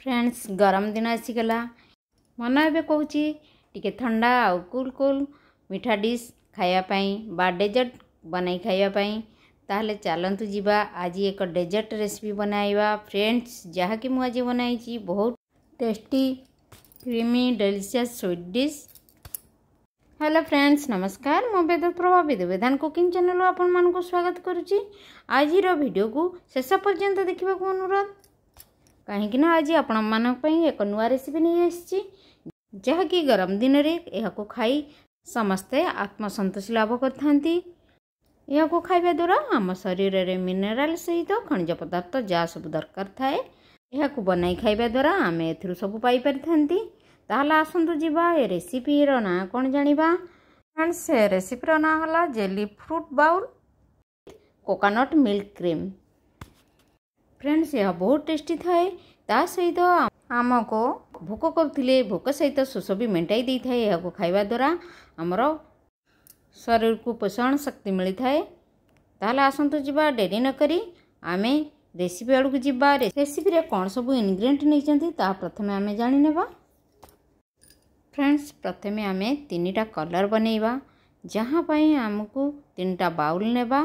Friends गरम दिन आसीगला मन ए कौच टी ठंडा आउ कूल कूल मीठा डिश खायापाई बा डेजर्ट बनाई खायापाई ताहले चलतु जीवा आज एक डेजर्ट रेसिपी बनाइबा फ्रेंड्स जहाँकि मुझे बनाई बहुत tasty creamy delicious sweet dish. Hello friends नमस्कार मो वेद प्रभा वेदान कुकिंग चैनल आपण मानक स्वागत करुच्ची। आज वीडियो को शेष पर्यंत देखा अनुरोध कहीं आज आपण मानक एक नुआ रेसिपी नहीं आसी जहाँकि गरम दिन में खाई समस्ते आत्मसंतोष लाभ करथांती। यह खाइबा द्वारा आम शरीर में मिनेराल सहित खनिज पदार्थ जहाँ सब दरकार थाए यह बनाई खाइबा द्वारा आम ए सब पाई परिथांती। ताहला आसंतु जीवा ए रेसिपी रो ना कौन जानिबा। फ्रेंड्स से रेसिपी रो ना हला jelly fruit bowl coconut milk cream. Friends यह बहुत टेस्टी थाए ता सहित आमको भोक करथिले भोक सहित शोष भी मेंटाई दी थाए। यह खाइबा द्वारा आमर शरीर को पोषण शक्ति मिली थाए। ताहला आसंतु जीवा डेरी न करी आमे रेसिपी आड़ को जीवा। रेसिपी रे कौन सब इनग्रेडिएंट नहीं चंती ता प्रथमे आमे जानि नेबा। फ्रेंड्स प्रथमे आमे तीनटा कलर बनैबा जहाँ पाई आमको तीनटा बाउल नेबा।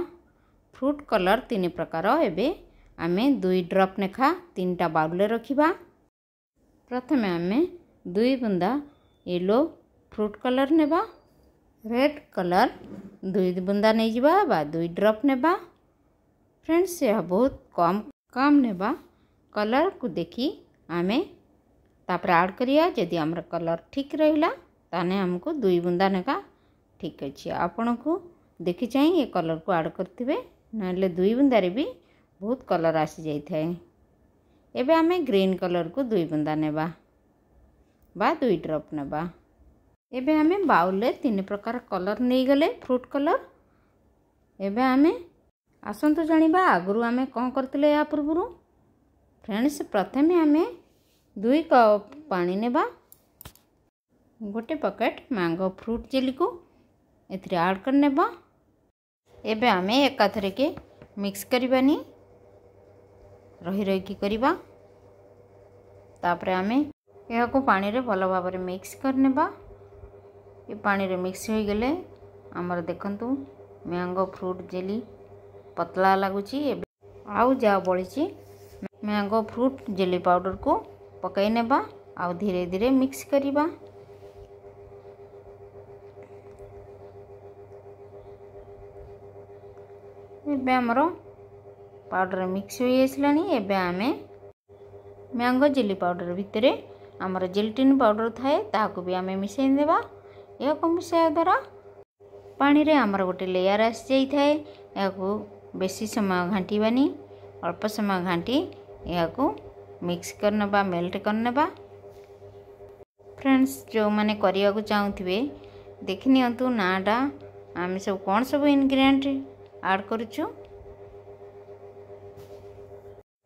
फ्रूट कलर तीन प्रकार एबे आमे 2 ड्रप नेखा तीनटा बाउल रे रखिबा। प्रथमे आमे 2 बुंदा येलो फ्रूट कलर नेबा। रेड कलर 2 बुंदा नहीं जिबा बा 2 ड्रप नेबा। फ्रेंड्स यह बहुत कम नेबा। कलर को देखी आमे तापर ऐड करिया। जदि हमर कलर ठीक रहिला ताने हमको 2 बुंदा नेका ठीक अछि। आपण को देखि चाहि ये कलर को ऐड करथिबे नले 2 बुंदा रे भी बहुत कलर आसी जाई थाए। एबे आमे ग्रीन कलर को 2 बुंदा नेबा बा 2 ड्रप नेबा। एबे आमे बाउल रे 3 प्रकार कलर नहीं गले फ्रूट कलर। एबे आमे आसंतु जानिबा आगुरु आमे कोन करथिले या पूर्वरु। फ्रेंड्स प्रथमे आमे 2 कप पानी नेबा। गोटे पैकेट मैंगो फ्रूट जेली को एथिरे ऐड कर नेबा। एबे आमे एकाथरे के मिक्स करबानी रही रही की करिबा। तापरे आमे यह को पानी रे भलो भाव रे मिक्स कर नेबा। ये पानी रे मिक्स हो गले हमर देखंतु मैंगो फ्रूट जेली पतला लागुची। आउ जा बळीची मैंगो फ्रूट जेली पाउडर को पकाई नेबा आउ धीरे धीरे मिक्स करिबा। एबे हमरो पाउडर मिक्स हो आसलानी। एबे आमे मैंगो जेली पाउडर भितरे हमर जेलटिन पाउडर थाए ताको भी आमे मिसै देबा। यह को मिसाया द्वारा पानी रे हमर गोटे लेयर आस जाई थाए। यह को बेसी समय घांटीबानी अल्प समय घांटी यह को मिक्स करनबा मेल्ट करनबा। फ्रेंड्स जो माने करिया को चाहुथिबे देखि नियंतु नाडा आमे सब कोन सब इंग्रेडिएंट ऐड करूछु।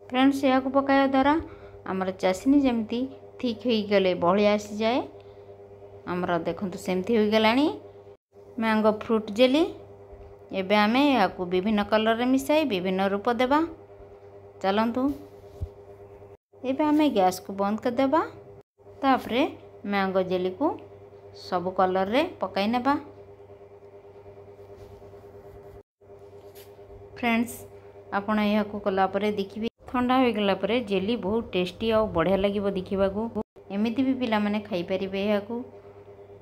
फ्रेंड्स यह को पकाया द्वारा आमर चासनी जमती ठीक हो गले बड़ी आसी जाए। आमर देखंतु सेमती हो गलानी मैंगो फ्रूट जेली। एबे आमे या को विभिन्न कलर रे मिसाई विभिन्न रूप देबा। चलंतु एबे आमे गैस को बंद कर देबा। तापरे मैंगो जेली को सब कलर रे पकाई नेबा। फ्रेंड्स आपण यह को कला परे देखिबे ठंडा हो गला परे जेली बहुत टेस्टी और बढ़िया लगिबो देखिबा को। एमिति भी पिला माने खाई परिबे। यह को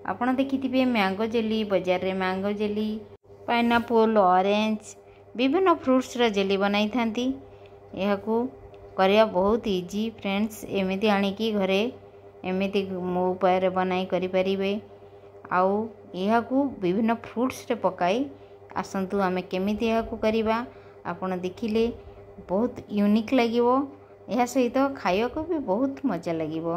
आपण देखिथिबे मैंगो जेली बाजार रे मैंगो जेली पाइनएप्पल ऑरेंज विभिन्न फ्रूट्स रा जेली बनाई थांती। यह को करिया बहुत इजी। फ्रेंड्स एमिति आनी की घरे एमिति मो उपाय रे बनाई करि परिबे। आउ यह को विभिन्न फ्रूट्स रे पकाई आसंतु आमे केमिति यह को करिबा आपण देखिले बहुत यूनिक लगिवो। यह सहित खाइया को भी बहुत मजा लगिवो।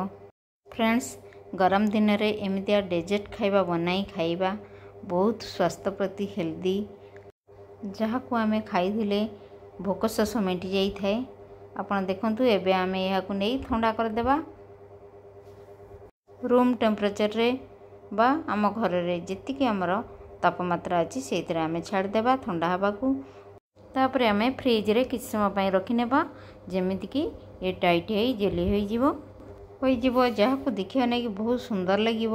फ्रेंड्स गरम दिन रे एमितिया डेजर्ट खाइबा बनाई खाइबा बहुत स्वास्थ्य प्रति हेल्दी जहाँ को आमे खाई दिले भोक शोष मेंटी जाई थाए। आपण देखंतु एबे आमे यह को नहीं ठंडा कर देबा। रूम टेम्परेचर रे बा आम घर रे जेति के हमर तापमात्रा अछि सेतिरे आमे छाड़ देबा ठंडा हवा को। तापरे आमे फ्रिज रे किछ समय पई रखि नेबा जेमिति कि ये टाइट है जेली हो जीवो। ହୋଇଯିବ, ଯାହାକୁ ଦେଖିବା ନାଗି ବହୁତ ସୁନ୍ଦର ଲାଗିବ।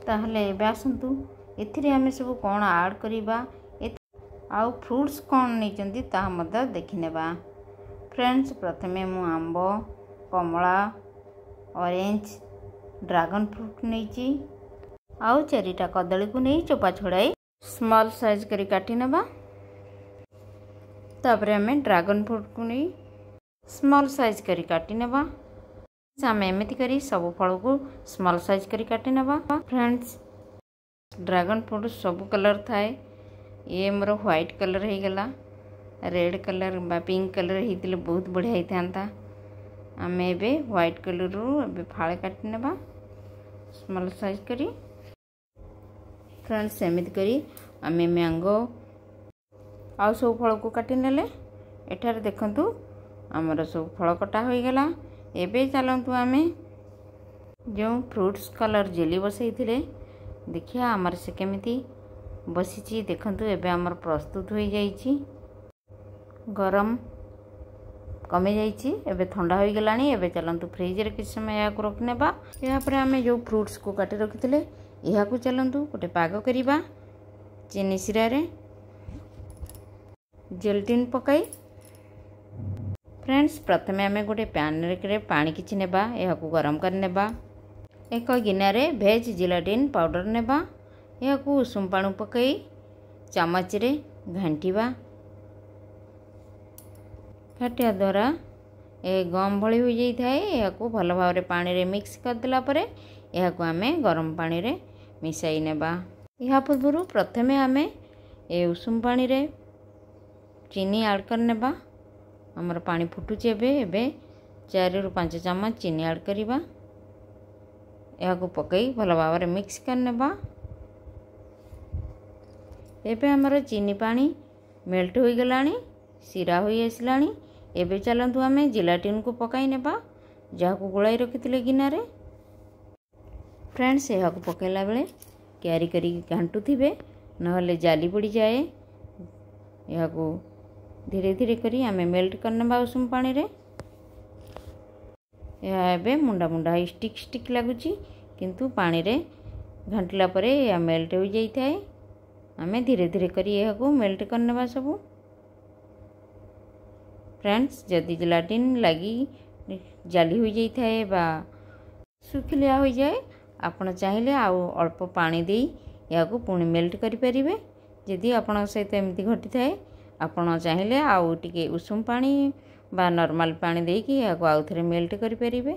ତାହେଲେ ଏବେ ଆସନ୍ତୁ ଏଥିରେ ଆମେ ସବୁ କ'ଣ ଆଡ଼୍ କରିବା ଆଉ ଫ୍ରୁଟ୍ସ କ'ଣ ନେଇଛନ୍ତି ତାହା ମଧ୍ୟ ଦେଖିନେବା। ଫ୍ରେଣ୍ଡସ୍, ପ୍ରଥମେ ମୁଁ ଆମ୍ବ, କମଳା, ଅରେଞ୍ଜ, ଡ୍ରାଗନ୍ ଫ୍ରୁଟ୍ ନେଇଛି। ଆଉ 4ଟା କଦଳୀକୁ ନେଇ ଚୋପା ଛଡ଼ାଇ ସ୍ମଲ୍ ସାଇଜ୍ କରି କାଟି ନେବା। ତାପରେ ଆମେ ଡ୍ରାଗନ୍ ଫ୍ରୁଟ୍କୁ ନେଇ ସ୍ମଲ୍ ସାଇଜ୍ କରି କାଟି ନେବା। ଆମେ ଏମିତି କରି ସବୁ ଫଳକୁ ସ୍ମଲ୍ ସାଇଜ୍ କରି କାଟି ନେବା। ଫ୍ରେଣ୍ଡସ୍, ଡ୍ରାଗନ୍ ଫ୍ରୁଟ୍ ସବୁ କଲର୍ ଥାଏ। ଇଏ ମୋର ହ୍ୱାଇଟ୍ କଲର୍ ହେଇଗଲା। ରେଡ୍ କଲର୍ ବା ପିଙ୍କ୍ କଲର୍ ହେଇଥିଲେ ବହୁତ ବଢ଼ିଆ ହେଇଥାନ୍ତା। ଆମେ ଏବେ ହ୍ୱାଇଟ୍ କଲର୍ରୁ ଏବେ ଫାଳେ କାଟି ନେବା ସ୍ମଲ୍ ସାଇଜ୍ କରି। ଫ୍ରେଣ୍ଡସ୍, ଏମିତି କରି ଆମେ ମ୍ୟାଙ୍ଗୋ ଆଉ ସବୁ ଫଳକୁ କାଟି ନେଲେ। ଏଠାରେ ଦେଖନ୍ତୁ ଆମର ସବୁ ଫଳ କଟା ହୋଇଗଲା। ଏବେ ଚାଲନ୍ତୁ ଆମେ ଯେଉଁ ଫ୍ରୁଟ୍ସ କଲର୍ ଜେଲି ବସାଇଥିଲେ ଦେଖିବା ଆମର ସେ କେମିତି ବସିଛି। ଦେଖନ୍ତୁ ଏବେ ଆମର ପ୍ରସ୍ତୁତ ହୋଇଯାଇଛି। ଗରମ କମିଯାଇଛି, ଏବେ ଥଣ୍ଡା ହୋଇଗଲାଣି। ଏବେ ଚାଲନ୍ତୁ ଫ୍ରିଜ୍ରେ କିଛି ସମୟ ଏହାକୁ ରଖିନେବା। ଏହାପରେ ଆମେ ଯେଉଁ ଫ୍ରୁଟ୍ସକୁ କାଟି ରଖିଥିଲେ ଏହାକୁ ଚାଲନ୍ତୁ ଗୋଟେ ପାଗ କରିବା। ଚିନି ଶିରାରେ ଜେଲଟିନ୍ ପକାଇ ଫ୍ରେଣ୍ଡସ୍, ପ୍ରଥମେ ଆମେ ଗୋଟେ ପ୍ୟାନ୍ରେ ପାଣି କିଛି ନେବା, ଏହାକୁ ଗରମ କରିନେବା। ଏକ ଗିନାରେ ଭେଜ୍ ଜିଲାଟିନ୍ ପାଉଡ଼ର ନେବା, ଏହାକୁ ଉଷୁମ ପାଣି ପକାଇ ଚାମଚରେ ଘାଣ୍ଟିବା। ଘାଟିବା ଦ୍ୱାରା ଏ ଗମ୍ ଭଳି ହୋଇଯାଇଥାଏ। ଏହାକୁ ଭଲ ଭାବରେ ପାଣିରେ ମିକ୍ସ କରିଦେଲା ପରେ ଏହାକୁ ଆମେ ଗରମ ପାଣିରେ ମିଶାଇ ନେବା। ଏହା ପୂର୍ବରୁ ପ୍ରଥମେ ଆମେ ଏ ଉଷୁମ ପାଣିରେ ଚିନି ଆଡ଼୍ କରିନେବା। ଆମର ପାଣି ଫୁଟୁଛି। ଏବେ 4ରୁ 5 ଚାମଚ ଚିନି ଆଡ଼୍ କରିବା। ଏହାକୁ ପକାଇ ଭଲ ଭାବରେ ମିକ୍ସ କରିନେବା। ଏବେ ଆମର ଚିନି ପାଣି ମେଲ୍ଟ ହୋଇଗଲାଣି, ଶିରା ହୋଇ ଆସିଲାଣି। ଏବେ ଚାଲନ୍ତୁ ଆମେ ଜିଲାଟିନ୍କୁ ପକାଇ ନେବା, ଯାହାକୁ ଗୋଳାଇ ରଖିଥିଲେ ଗିନାରେ। ଫ୍ରେଣ୍ଡସ୍, ଏହାକୁ ପକାଇଲା ବେଳେ କ୍ୟାରି କରିକି ଘାଣ୍ଟୁଥିବେ, ନହେଲେ ଜାଲି ପଡ଼ିଯାଏ। ଏହାକୁ ଧୀରେ ଧୀରେ କରି ଆମେ ମେଲ୍ଟ କରିନେବା ଉଷୁମ ପାଣିରେ। ଏହା ଏବେ ମୁଣ୍ଡା ମୁଣ୍ଡା ହେଇ ଷ୍ଟିକ୍ ଲାଗୁଛି, କିନ୍ତୁ ପାଣିରେ ଘାଣ୍ଟିଲା ପରେ ଏହା ମେଲ୍ଟ ହୋଇଯାଇଥାଏ। ଆମେ ଧୀରେ ଧୀରେ କରି ଏହାକୁ ମେଲ୍ଟ କରିନେବା ସବୁ। ଫ୍ରେଣ୍ଡସ୍, ଯଦି ଜିଲାଟିନ୍ ଲାଗି ଜାଲି ହୋଇଯାଇଥାଏ ବା ଶୁଖିଲିଆ ହୋଇଯାଏ, ଆପଣ ଚାହିଁଲେ ଆଉ ଅଳ୍ପ ପାଣି ଦେଇ ଏହାକୁ ପୁଣି ମେଲ୍ଟ କରିପାରିବେ। ଯଦି ଆପଣଙ୍କ ସହିତ ଏମିତି ଘଟିଥାଏ, ଆପଣ ଚାହିଁଲେ ଆଉ ଟିକେ ଉଷୁମ ପାଣି ବା ନର୍ମାଲ୍ ପାଣି ଦେଇକି ଏହାକୁ ଆଉ ଥରେ ମେଲ୍ଟ କରିପାରିବେ।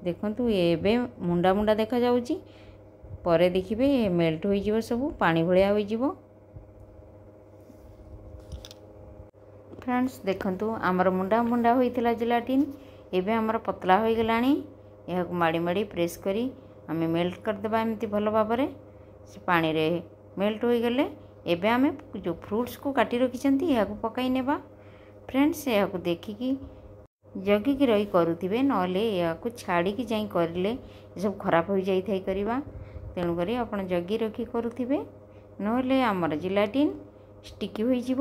ଦେଖନ୍ତୁ ଏବେ ମୁଣ୍ଡା ମୁଣ୍ଡା ଦେଖାଯାଉଛି, ପରେ ଦେଖିବେ ମେଲ୍ଟ ହୋଇଯିବ, ସବୁ ପାଣି ଭଳିଆ ହୋଇଯିବ। ଫ୍ରେଣ୍ଡସ୍, ଦେଖନ୍ତୁ ଆମର ମୁଣ୍ଡା ମୁଣ୍ଡା ହୋଇଥିଲା ଜିଲାଟିନ୍, ଏବେ ଆମର ପତଳା ହୋଇଗଲାଣି। ଏହାକୁ ମାଡ଼ି ମାଡ଼ି ପ୍ରେସ୍ କରି ଆମେ ମେଲ୍ଟ କରିଦେବା ଏମିତି ଭଲ ଭାବରେ। ସେ ପାଣିରେ ମେଲ୍ଟ ହୋଇଗଲେ ଏବେ ଆମେ ଯେଉଁ ଫ୍ରୁଟ୍ସକୁ କାଟି ରଖିଛନ୍ତି ଏହାକୁ ପକାଇ ନେବା। ଫ୍ରେଣ୍ଡସ୍, ଏହାକୁ ଦେଖିକି ଜଗିକି ରହି କରୁଥିବେ, ନହେଲେ ଏହାକୁ ଛାଡ଼ିକି ଯାଇ କରିଲେ ଏସବୁ ଖରାପ ହୋଇଯାଇଥାଏ କରିବା। ତେଣୁକରି ଆପଣ ଜଗି ରଖି କରୁଥିବେ, ନହେଲେ ଆମର ଜିଲାଟିନ୍ ଷ୍ଟିକି ହୋଇଯିବ।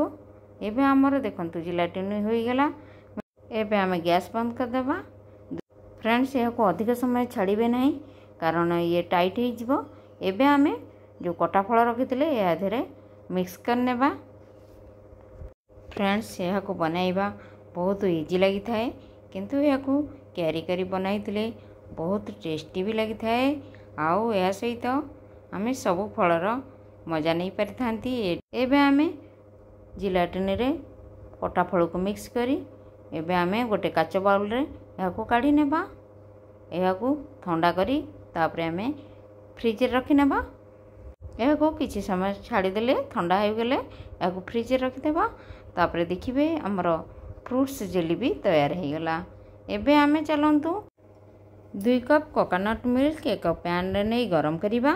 ଏବେ ଆମର ଦେଖନ୍ତୁ ଜିଲାଟିନ୍ ହୋଇଗଲା। ଏବେ ଆମେ ଗ୍ୟାସ୍ ବନ୍ଦ କରିଦେବା। ଫ୍ରେଣ୍ଡସ୍, ଏହାକୁ ଅଧିକ ସମୟ ଛାଡ଼ିବେ ନାହିଁ, କାରଣ ଇଏ ଟାଇଟ୍ ହୋଇଯିବ। ଏବେ ଆମେ ଯେଉଁ କଟା ଫଳ ରଖିଥିଲେ ଏହା ଦେହରେ ମିକ୍ସ କରିନେବା। ଫ୍ରେଣ୍ଡସ୍, ଏହାକୁ ବନାଇବା ବହୁତ ଇଜି ଲାଗିଥାଏ, କିନ୍ତୁ ଏହାକୁ କ୍ୟାରି କରି ବନାଇଥିଲେ ବହୁତ ଟେଷ୍ଟି ବି ଲାଗିଥାଏ। ଆଉ ଏହା ସହିତ ଆମେ ସବୁ ଫଳର ମଜା ନେଇପାରିଥାନ୍ତି। ଏବେ ଆମେ ଜିଲାଟିନ୍ରେ କଟା ଫଳକୁ ମିକ୍ସ କରି ଏବେ ଆମେ ଗୋଟେ କାଚ ବାଉଲ୍ରେ ଏହାକୁ କାଢ଼ି ନେବା। ଏହାକୁ ଥଣ୍ଡା କରି ତାପରେ ଆମେ ଫ୍ରିଜ୍ରେ ରଖିନେବା। ଏହାକୁ କିଛି ସମୟ ଛାଡ଼ିଦେଲେ ଥଣ୍ଡା ହୋଇଗଲେ ଏହାକୁ ଫ୍ରିଜ୍ରେ ରଖିଦେବା। ତାପରେ ଦେଖିବେ ଆମର ଫ୍ରୁଟ୍ସ ଜେଲି ବି ତୈୟାର ହୋଇଗଲା। ଏବେ ଆମେ ଚାଲନ୍ତୁ 2 କପ୍ କୋକୋନଟ୍ ମିଲ୍କ ଏକ ପ୍ୟାନ୍ରେ ନେଇ ଗରମ କରିବା।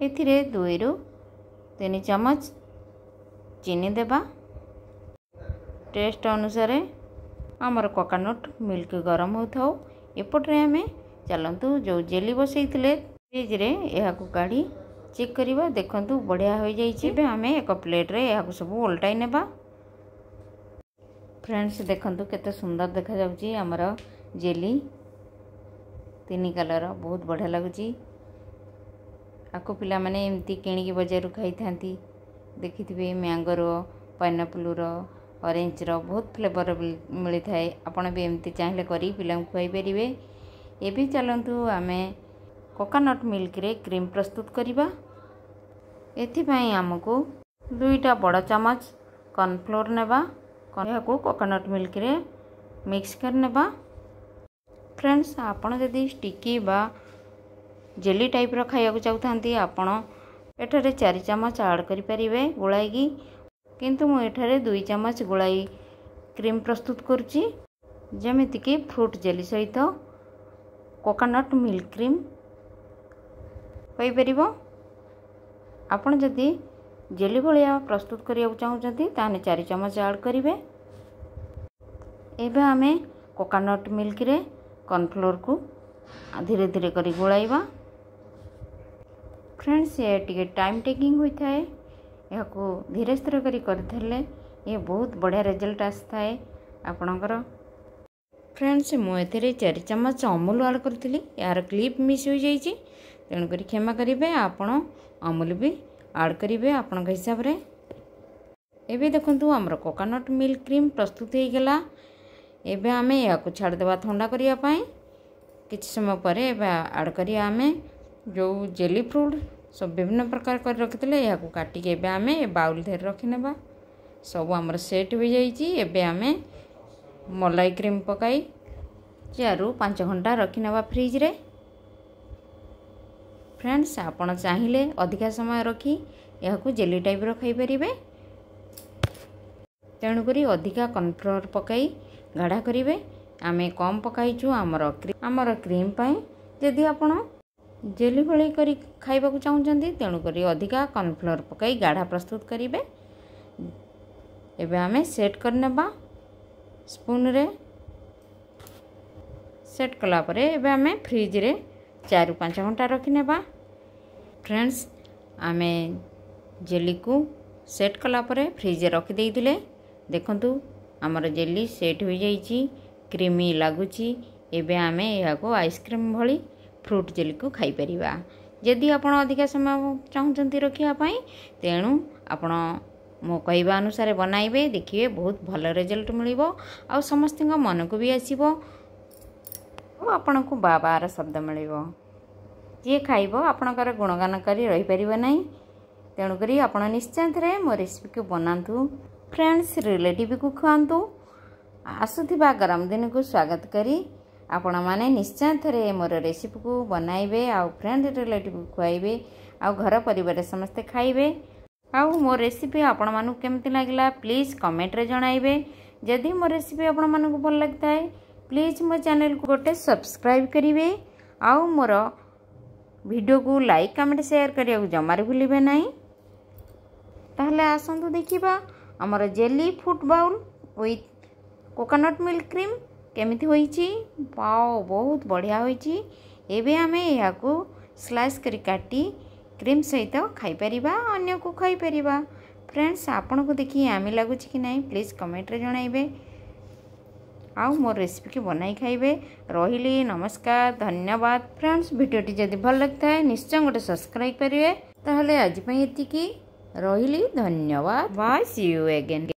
ଏଥିରେ 2ରୁ 3 ଚାମଚ ଚିନି ଦେବା। ଟେଷ୍ଟ ଅନୁସାରେ ଆମର କୋକୋନଟ୍ ମିଲ୍କ ଗରମ ହେଉଥାଉ। ଏପଟରେ ଆମେ ଚାଲନ୍ତୁ ଯେଉଁ ଜେଲି ବସାଇଥିଲେ ଫ୍ରିଜ୍ରେ ଏହାକୁ କାଢ଼ି ଚେକ୍ କରିବା। ଦେଖନ୍ତୁ ବଢ଼ିଆ ହୋଇଯାଇଛି। ଏବେ ଆମେ ଏକ ପ୍ଲେଟ୍ରେ ଏହାକୁ ସବୁ ଓଲଟାଇ ନେବା। ଫ୍ରେଣ୍ଡସ୍, ଦେଖନ୍ତୁ କେତେ ସୁନ୍ଦର ଦେଖାଯାଉଛି ଆମର ଜେଲି। तीन कलर बहुत बढ़िया लगुच। आपको पिला माने एमती किणिकी बजार खाई था देखिए मैंगोर पाइनएप्पल ऑरेंज बहुत फ्लेवर मिली थाए। आपण भी एमती चाहिए करी पिला खुआई पारे। ये चलतु आम कोकोनट मिल्क रे क्रीम प्रस्तुत करवा। एथिपाई आमको 2टा बड़ चमच कॉर्नफ्लोर नेबा को कोकोनट मिल्क रे मिक्स कर नेबा। फ्रेंड्स आपण जदि स्टिकी बा जेली टाइप रो खाइया चाहते आपण एठारे 4 चमच ऐड करि परिबे गोलाई। किंतु मु एठारे 2 चमच गोलाई क्रीम प्रस्तुत करुची जेमिति कि फ्रूट जेली सहित कोकोनट मिल्क क्रीम होई परिबो। आपण जदि जेली भलिया प्रस्तुत करिया चाहते ताने 4 चमच ऐड करिवे। एबे आमे कोकोनट मिल्क रे कॉर्नफ्लोर को धीरे धीरे करी गोलाइबा। फ्रेंड्स ये टिके टाइम टेकिंग होता है। यह धीरे स्थिर करी करथले ये बहुत बढ़िया रिजल्ट आसता है आपणकर। फ्रेंड्स मुझे 4 चमच अमूल ऐड करी यार क्लिप मिस हो जाइए तेणुक क्षमा करेंगे। आपण अमूल भी ऐड करेंगे आपण हिसाब रे। एबे देखंतु हमर कोकोनट मिल्क क्रीम प्रस्तुत हो गला। एबे आमे या को छाड़ देबा ठंडा करिया पाई। किछि समय पर एबे ऐड करिया आमे जो जेली फ्रूट सब विभिन्न प्रकार कर रखिले या को काटी के एबे आमे बाउल धर रखि नेबा। सब हमर सेट हो जाइए। एबे आमे मलाई क्रीम पकाई 4 ରୁ 5 घंटा रखि नेबा फ्रिज रे। फ्रेंड्स आपण चाहिए अधिका समय रखी या को जेली टाइप रो खाई परिबे। तेणुक अधिका कॉर्नफ्लोर पकाई गाढ़ा करेंगे। आमे कम पकाईचु आमर क्रीम पाई। जदि आपण जेली भली करी खाइबा को चाहते तेणुक अधिका कॉर्नफ्लोर पकाई गाढ़ा प्रस्तुत करेंगे। एबे आमे सेट करनेबा स्पून रे। सेट कला परे एबे आमे फ्रिज रे 4 ରୁ 5 घंटा रखि नेबा। फ्रेंड्स आमे जेली को सेट कला परे फ्रिज रे रखि देइथिले। देखंतु आमर जेली सेट हो जाइए क्रीमी लगुच। एबे आमे या को आइसक्रीम भली फ्रूट जेली को खाई परिबा। जदि आपण अधिका समय चाहते रखापी तेणु आपण मो कहवा अनुसार बनाइबे देखिए बहुत भल रिजल्ट मिलिबो आ समस्त मन को भी आसीबो आपण को बाबार शब्द मिलिबो। जे खाइबो आपणकर गुणगान करी रही परिबो नहीं। तेणुक आपण निश्चय मो रेसिपी को बनातु। फ्रेंड्स रिलेटिव को खुआंतु। आसुथिबा गरम दिन को स्वागत करी आपण माने निश्चय थरे मोर रेसिपी को बनाइबे आ फ्रेंड रिलेटिव को खुआइबे आ घर परिवार समस्ते खाइबे। आ मो रेसिपी आपण मानु केमति लागला प्लीज कमेंट रे जणाइबे। जदि मो रेसिपी आपण मानु को भल लगता है प्लीज मो चैनल को गोटे सब्सक्राइब करिवे आ मोर वीडियो को लाइक कमेंट शेयर करिया जमार भूलिबे नहीं। ताहले आसंतु देखिबा हमर jelly fruit bowl with coconut milk cream केमिति होईची। वाओ बहुत बढ़िया होईची। एबे आमे या को स्लाइस करी काटी क्रीम सहित खाई परिबा अन्य को खाई परिबा। फ्रेंड्स आपण को देखि आमी लागुच कि नहीं प्लीज कमेंट रे जणाइबे आ मोर रेसिपी के बनाई खाइबे। रहिली नमस्कार धन्यवाद। फ्रेंड्स वीडियोटी जदि भल लगता है निश्चय गोटे सब्सक्राइब करिवे। ताहले आज पई एतिकी रहिली धन्यवाद। Bye see you again.